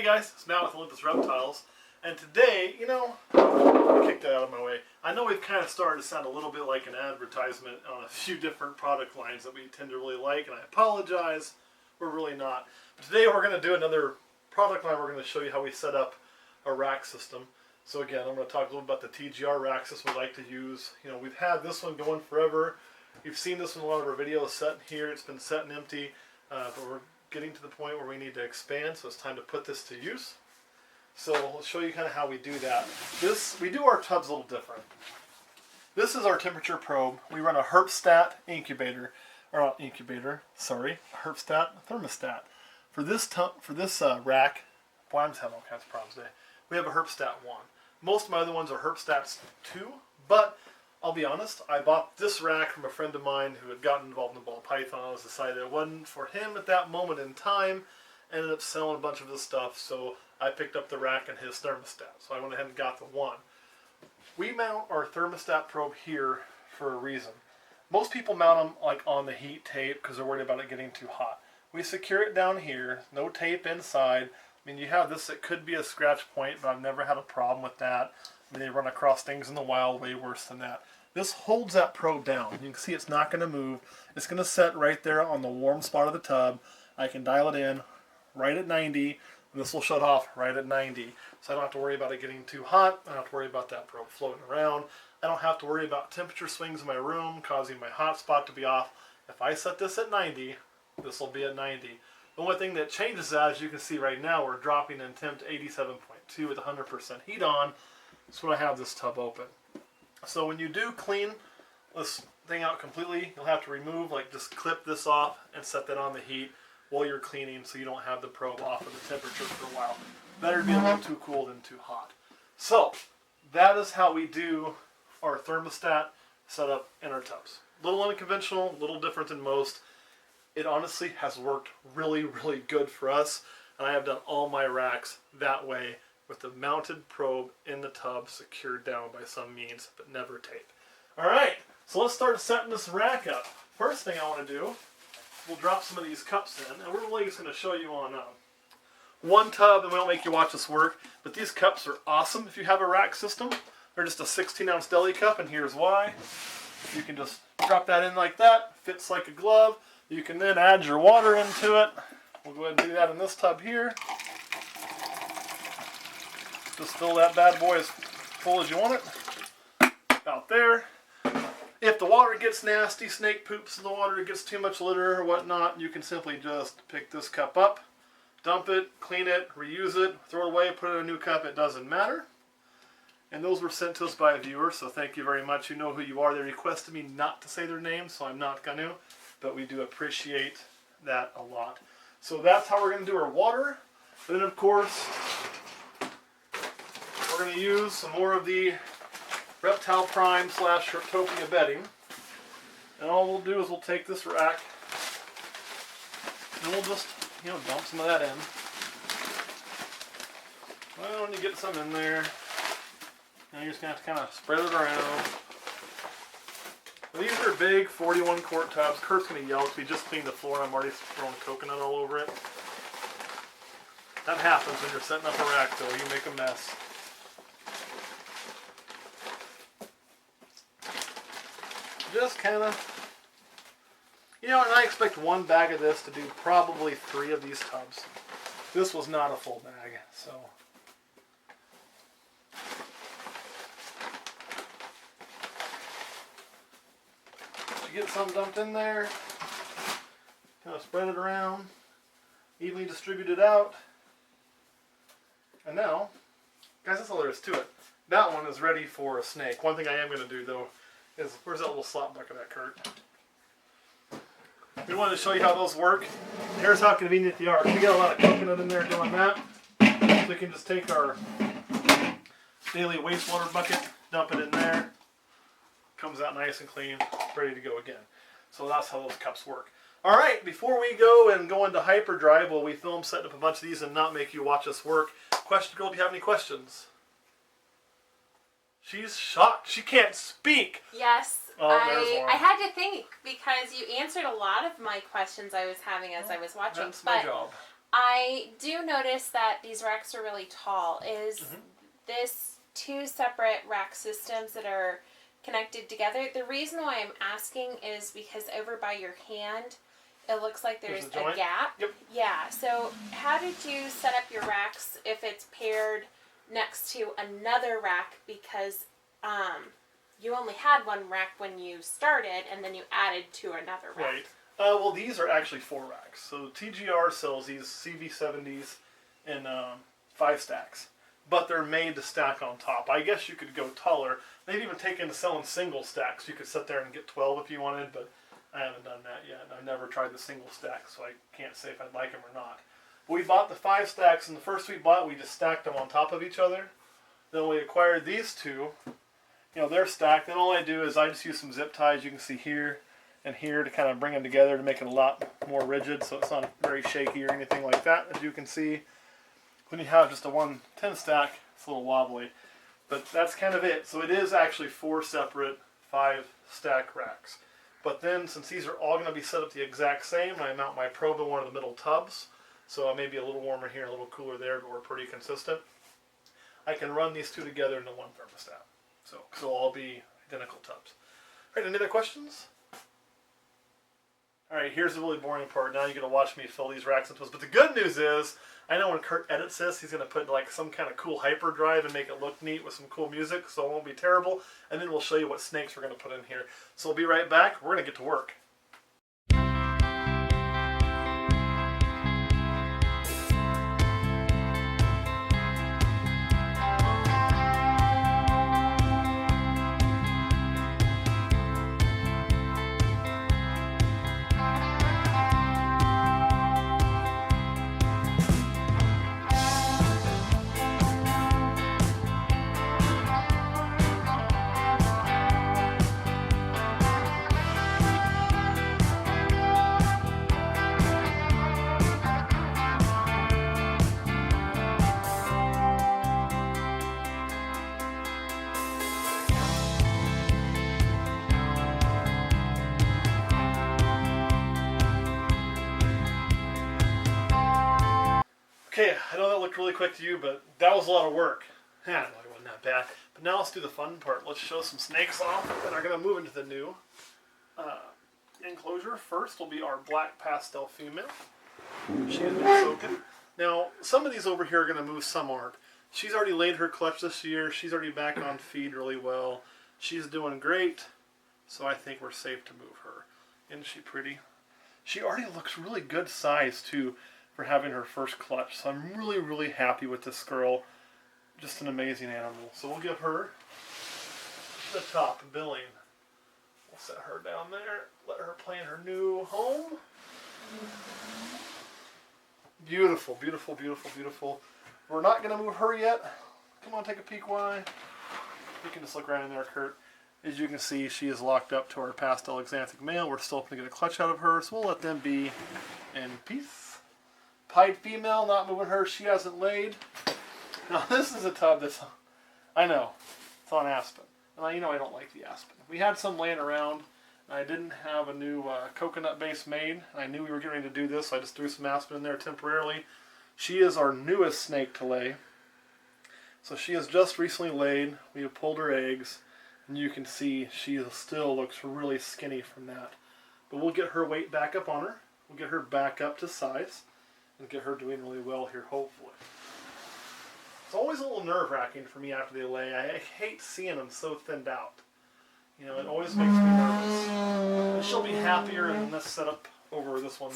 guys, it's Matt with Olympus Reptiles, and today, let me kick that out of my way. I know we've kind of started to sound a little bit like an advertisement on a few different product lines that we tend to really like, and I apologize, we're really not. But today we're going to do another product line. We're going to show you how we set up a rack system. So again, I'm going to talk a little about the TGR rack system we like to use. We've had this one going forever. You've seen this in a lot of our videos set here. It's been set and empty, but we're getting to the point where we need to expand, so it's time to put this to use. So I'll show you kind of how we do that. We do our tubs a little different. This is our temperature probe. We run a Herpstat incubator, or not incubator, sorry, Herpstat thermostat. For this rack, boy, I'm just having all kinds of problems today. We have a Herpstat 1. Most of my other ones are Herpstats 2, but I'll be honest, I bought this rack from a friend of mine who had gotten involved in the ball pythons, decided it wasn't for him at that moment in time, ended up selling a bunch of his stuff, so I picked up the rack and his thermostat. So I went ahead and got the one. We mount our thermostat probe here for a reason. Most people mount them like on the heat tape because they're worried about it getting too hot. We secure it down here, no tape inside. I mean, you have this, it could be a scratch point, but I've never had a problem with that. I mean, they run across things in the wild way worse than that. This holds that probe down. You can see it's not going to move. It's going to set right there on the warm spot of the tub. I can dial it in right at 90, and this will shut off right at 90. So I don't have to worry about it getting too hot. I don't have to worry about that probe floating around. I don't have to worry about temperature swings in my room causing my hot spot to be off. If I set this at 90, this will be at 90. The only thing that changes that, as you can see right now, we're dropping in temp to 87.2 with 100% heat on. That's when I have this tub open. So when you do clean this thing out completely, you'll have to remove, just clip this off and set that on the heat while you're cleaning so you don't have the probe off of the temperature for a while. Better to be a little too cool than too hot. So that is how we do our thermostat setup in our tubs. A little unconventional, a little different than most. It honestly has worked really, really good for us, and I have done all my racks that way with the mounted probe in the tub secured down by some means, but never tape. Alright, so let's start setting this rack up. First thing I want to do, we'll drop some of these cups in, and we're really just going to show you on one tub, and we won't make you watch this work, but these cups are awesome if you have a rack system. They're just a 16-ounce deli cup, and here's why. You can just drop that in like that, fits like a glove. You can then add your water into it. We'll go ahead and do that in this tub here. Just fill that bad boy as full as you want it. About there. If the water gets nasty, snake poops in the water, it gets too much litter or whatnot, you can simply just pick this cup up, dump it, clean it, reuse it, throw it away, put it in a new cup, it doesn't matter. And those were sent to us by a viewer, so thank you very much. You know who you are. They requested me not to say their name, so I'm not going to, but we do appreciate that a lot. So that's how we're going to do our water. Then, of course, we're going to use some more of the Reptile Prime / Sharktopia bedding. And all we'll do is we'll take this rack and we'll just, dump some of that in. Well, when you get some in there, now you're just going to have to kind of spread it around. These are big 41 quart tubs. Kurt's going to yell because we just cleaned the floor and I'm already throwing coconut all over it. That happens when you're setting up a rack though. You make a mess. Just kind of, and I expect one bag of this to do probably 3 of these tubs. This was not a full bag, so. You get some dumped in there, kind of spread it around, evenly distribute it out. And now, guys, that's all there is to it. That one is ready for a snake. One thing I am going to do though, where's that little slop bucket at, Kurt? We wanted to show you how those work. Here's how convenient they are. We got a lot of coconut in there doing that. So we can just take our daily wastewater bucket, dump it in there. Comes out nice and clean, ready to go again. So that's how those cups work. Alright, before we go into hyperdrive, while we film setting up a bunch of these and not make you watch us work, Question Girl, do you have any questions? She's shocked. She can't speak. Yes. Oh, I had to think because you answered a lot of my questions I was having as I was watching. That's my job. I do notice that these racks are really tall. Is this two separate rack systems that are connected together? The reason why I'm asking is because over by your hand, it looks like there's a gap. Yep. Yeah. So how did you set up your racks if it's paired next to another rack? Because you only had one rack when you started, and then you added to another rack. Right. Well, these are actually 4 racks. So TGR sells these CV70s in 5 stacks, but they're made to stack on top. I guess you could go taller. They've even taken to selling single stacks. You could sit there and get 12 if you wanted, but I haven't done that yet. I've never tried the single stack, so I can't say if I'd like them or not. But we bought the 5 stacks, and the first we bought, we just stacked them on top of each other. Then we acquired these 2. You know, they're stacked. Then all I do is I just use some zip ties. You can see here and here to kind of bring them together to make it a lot more rigid, so it's not very shaky or anything like that. As you can see, when you have just a 110 stack, it's a little wobbly. But that's kind of it. So it is actually 4 separate 5 stack racks. But then, since these are all going to be set up the exact same, I mount my probe in one of the middle tubs. So I may be a little warmer here, a little cooler there, but we're pretty consistent. I can run these 2 together into one thermostat. So they'll all be identical tubs. All right, any other questions? All right, here's the really boring part. Now you're going to watch me fill these racks into us. But the good news is, I know when Kurt edits this, he's going to put like some kind of cool hyperdrive and make it look neat with some cool music, so it won't be terrible. And then we'll show you what snakes we're going to put in here. So we'll be right back. We're going to get to work. Okay, I know that looked really quick to you, but that was a lot of work. Yeah, it wasn't that bad. But now let's do the fun part. Let's show some snakes off that are going to move into the new enclosure. First will be our black pastel female. She has been soaking. Now, some of these over here are going to move, some aren't. She's already laid her clutch this year. She's already back on feed really well. She's doing great, so I think we're safe to move her. Isn't she pretty? She already looks really good size, too, for having her first clutch. So I'm really, really happy with this girl. Just an amazing animal. So we'll give her the top billing. We'll set her down there. Let her play in her new home. Beautiful, beautiful, beautiful, beautiful. We're not going to move her yet. Come on, take a peek. Why? You can just look right in there, Kurt. As you can see, she is locked up to our pastel exanthic male. We're still going to get a clutch out of her, so we'll let them be in peace. Pied female, not moving her. She hasn't laid. Now this is a tub that's, I know, it's on aspen. And you know I don't like the aspen. We had some laying around, and I didn't have a new coconut base made. And I knew we were getting ready to do this, so I just threw some aspen in there temporarily. She is our newest snake to lay. So she has just recently laid. We have pulled her eggs, and you can see she still looks really skinny from that. But we'll get her weight back up on her. We'll get her back up to size. And get her doing really well here, hopefully. It's always a little nerve-wracking for me after they lay. I hate seeing them so thinned out. You know, it always makes me nervous. But she'll be happier in this setup over this one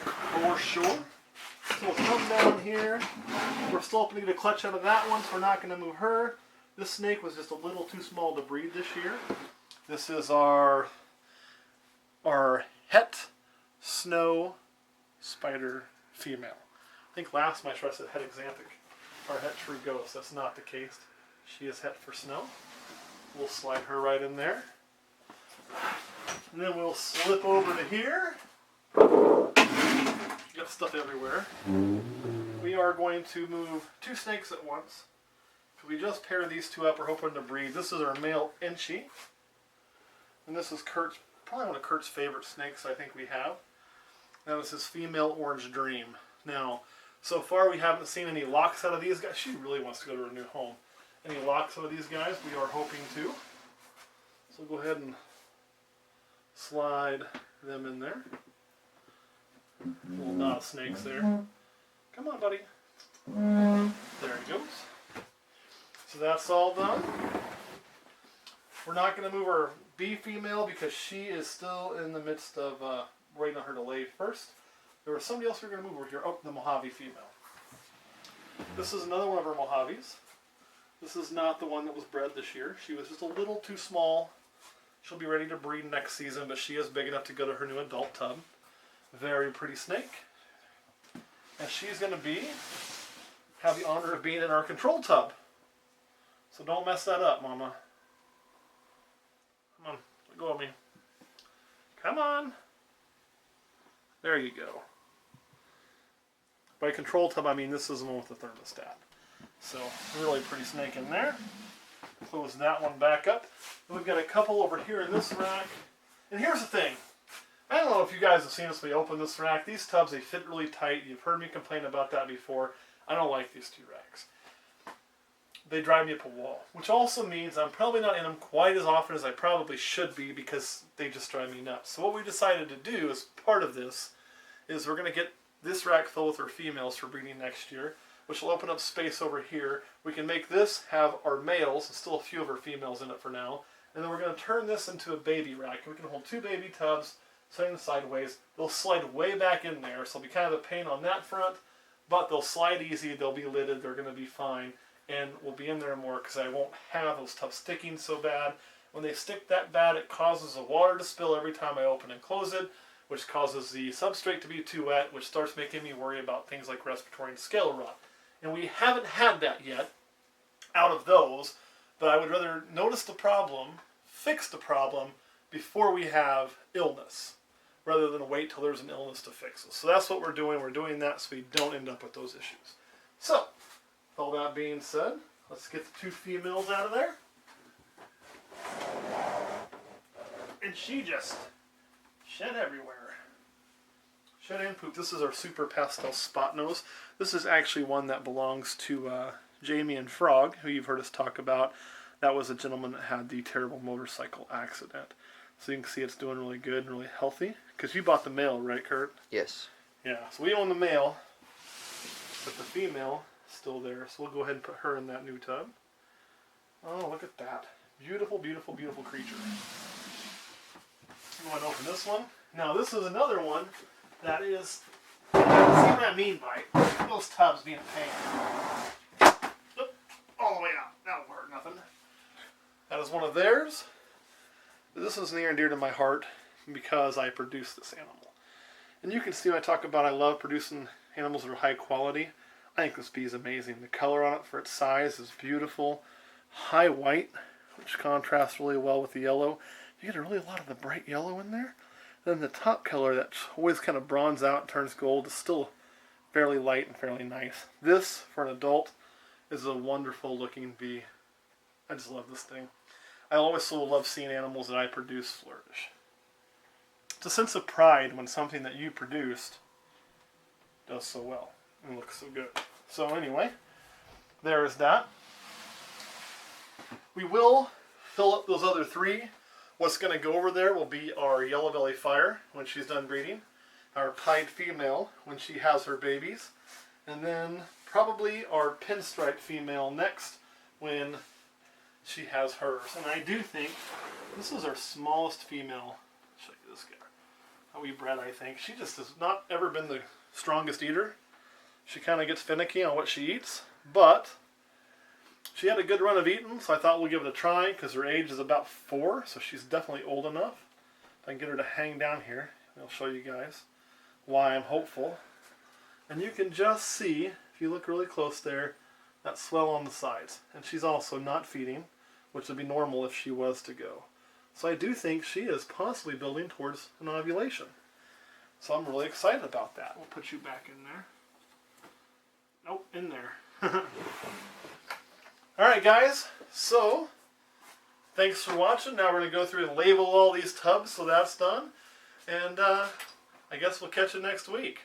for sure. So we'll come down here. We're still hoping to get a clutch out of that one, so we're not going to move her. This snake was just a little too small to breed this year. This is our het snow spider female. I think last time I tried to say het exanthic or het true ghost. That's not the case. She is het for snow. We'll slide her right in there. And then we'll slip over to here. Got stuff everywhere. We are going to move 2 snakes at once. So we just pair these 2 up. We're hoping to breed. This is our male Inchi. And this is probably one of Kurt's favorite snakes I think we have. That was his female Orange Dream. Now, so far we haven't seen any locks out of these guys. She really wants to go to her new home. Any locks out of these guys? We are hoping to. So go ahead and slide them in there. Little knot of snakes there. Come on, buddy. There he goes. So that's all done. We're not going to move our B female because she is still in the midst of waiting on her to lay first. There was somebody else we were going to move over here. Oh, the Mojave female. This is another one of our Mojaves. This is not the one that was bred this year. She was just a little too small. She'll be ready to breed next season, but she is big enough to go to her new adult tub. Very pretty snake. And she's going to have the honor of being in our control tub. So don't mess that up, Mama. Come on, let go of me. Come on. There you go. By control tub, I mean this is the one with the thermostat. So, really pretty snake in there. Close that one back up. And we've got a couple over here in this rack. And here's the thing. I don't know if you guys have seen us when we open this rack. These tubs, they fit really tight. You've heard me complain about that before. I don't like these two racks. They drive me up a wall. Which also means I'm probably not in them quite as often as I probably should be because they just drive me nuts. So what we decided to do as part of this is we're going to get this rack filled with our females for breeding next year, which will open up space over here. We can make this have our males, and still a few of our females in it for now, and then we're going to turn this into a baby rack. We can hold two baby tubs, setting them sideways. They'll slide way back in there, so it'll be kind of a pain on that front, but they'll slide easy, they'll be lidded, they're going to be fine, and we'll be in there more because I won't have those tubs sticking so bad. When they stick that bad, it causes the water to spill every time I open and close it, which causes the substrate to be too wet, which starts making me worry about things like respiratory and scale rot. And we haven't had that yet out of those, but I would rather notice the problem, fix the problem, before we have illness, rather than wait till there's an illness to fix it. So that's what we're doing. We're doing that so we don't end up with those issues. So, with all that being said, let's get the two females out of there. And she just shed everywhere. Shed and poop. This is our super pastel spot nose. This is actually one that belongs to Jamie and Frog, who you've heard us talk about. That was a gentleman that had the terrible motorcycle accident. So you can see it's doing really good and really healthy. Because you bought the male, right, Kurt? Yes. Yeah, so we own the male, but the female is still there. So we'll go ahead and put her in that new tub. Oh, look at that. Beautiful, beautiful, beautiful creature. I'm going to open this one. Now, this is another one that is, see what I mean by those tubs being a pain. Oop, all the way out. That won't hurt nothing. That is one of theirs. This is near and dear to my heart because I produce this animal. And you can see when I talk about I love producing animals that are high quality. I think this bee is amazing. The color on it for its size is beautiful. High white, which contrasts really well with the yellow. You get a lot of the bright yellow in there. Then the top color that always kind of bronze out and turns gold is still fairly light and fairly nice. This, for an adult, is a wonderful looking bee. I just love this thing. I always so love seeing animals that I produce flourish. It's a sense of pride when something that you produced does so well and looks so good. So anyway, there is that. We will fill up those other three. What's going to go over there will be our yellow belly fire when she's done breeding, our pied female when she has her babies, and then probably our pinstripe female next when she has hers. And I do think this is our smallest female. I'll show you this guy. How we bred, I think. She just has not ever been the strongest eater. She kind of gets finicky on what she eats, but she had a good run of eating, so I thought we'll give it a try because her age is about 4, so she's definitely old enough. If I can get her to hang down here, I'll show you guys why I'm hopeful. And you can just see, if you look really close there, that swell on the sides. And she's also not feeding, which would be normal if she was to go. So I do think she is possibly building towards an ovulation. So I'm really excited about that. We'll put you back in there. Nope, in there. Alright guys, so thanks for watching. Now we're going to go through and label all these tubs, so that's done. And I guess we'll catch you next week.